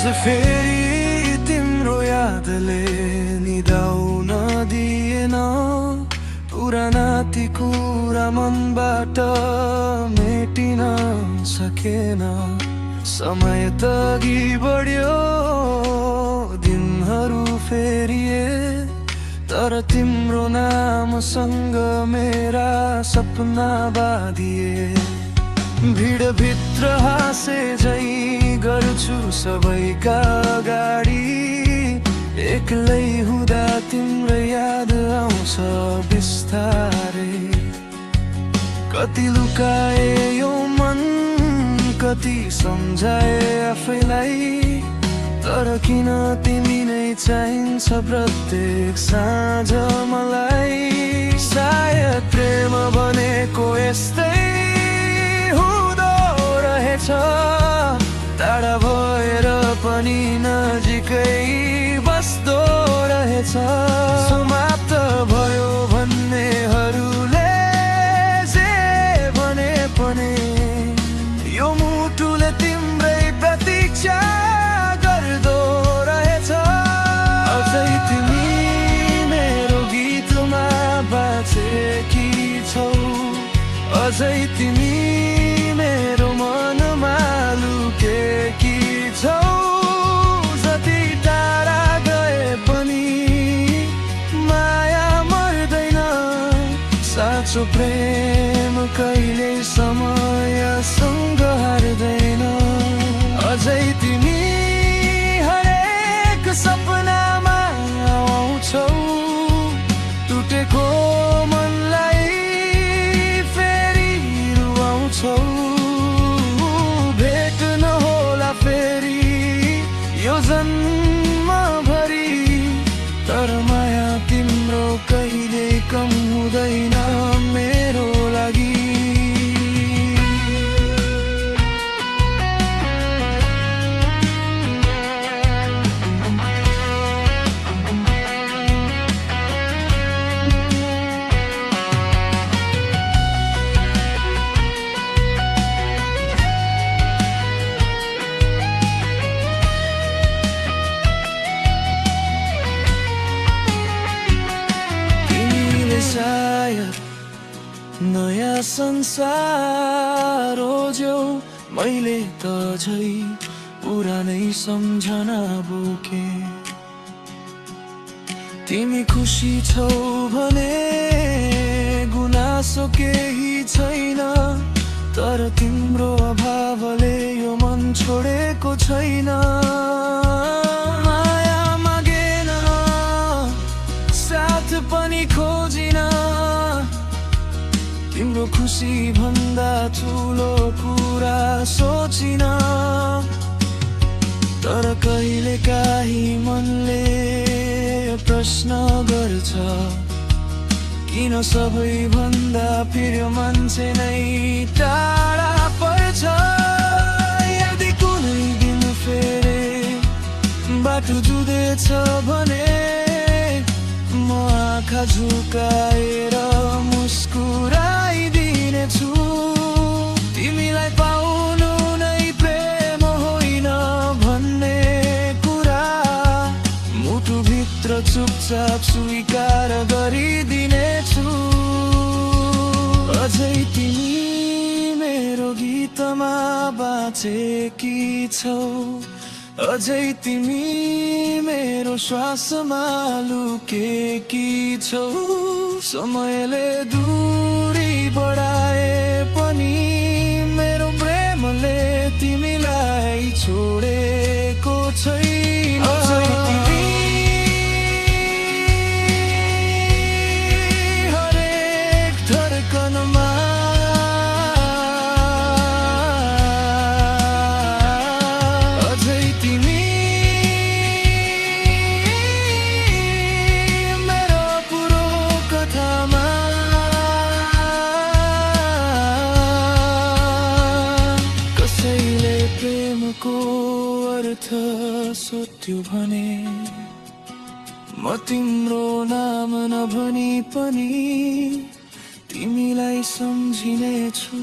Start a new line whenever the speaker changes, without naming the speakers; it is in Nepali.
फेरि तिम्रो यादले निदाउन दिएन पुराना ती कुरा मनबाट मेटिन सकेन। समय त अघि बढ्यो दिनहरू फेरिए तर तिम्रो नामसँग मेरा सपना बाँधिए। भिडभित्र हाँसे झै गर्छु सबैका अगाडि एक्लै हुँदा तिम्रो याद आउँछ बिस्तारै। कति लुकाए यो मन कति सम्झाए आफैलाई तर किन तिमी नै चाहिन्छ प्रत्येक साँझ मलाई। सायद प्रेम भनेको यस्तै हुँदो रहेछ टाढा भएर पनि नजिकै बस्दो रहेछ। समाप्त भयो भन्नेहरूले जे भने पनि यो मुटुले तिम्रै प्रतीक्षा गर्दो रहेछ। अझै तिमी मेरो गीतमा बाँचेकी छौ अझै तिमी मेरो मनमा लुकेकी छौ। जति टाढा गए पनि माया मर्दैन साँचो प्रेम कहिले समयसँग हार्दैन। अझै तिमी हरेक सपनामा आउँछौ टुटेको मनलाई फेरि रुवाउँछौ। भेट्न होला फेरि यो जन्मभरि तर माया तिम्रो कहिले कम हुँदैन मेरो लागि। सायद नयाँ संसार रोज्यौ मैले त झै पुरानै सम्झना बोके। तिमी खुसी छौ भने गुनासो केही छैन तर तिम्रो अभावले यो मन छोडेको छैन। माया मागेन साथ पनि खोजिन तिम्रो खुसी भन्दा ठुलो कुरा सोचिन। तर कहिले काहीँ मनले प्रश्न गर्छ किन सबैभन्दा प्रिय मान्छे नै टाढा पर्छ। यदि कुनै दिन फेरि बाटो जुधेछ भने म आँखा झुकाएर मुस्कुराइदिनेछु। तिमीलाई पाउनु नै प्रेम होइन भन्ने कुरा मुटुभित्र चुपचाप स्वीकार गरिदिनेछु। अझै तिमी मेरो गीतमा बाँचेकी छौ अझै तिमी मेरो श्वासमा लुकेकी छौ। समयले दूरी बढाए पनि मेरो प्रेमले तिमीलाई छोडेको छैन। हरेक धड्कनमा प्रेमको अर्थ सोध्यो भने म तिम्रो नाम नभनी पनि तिमीलाई सम्झिनेछु।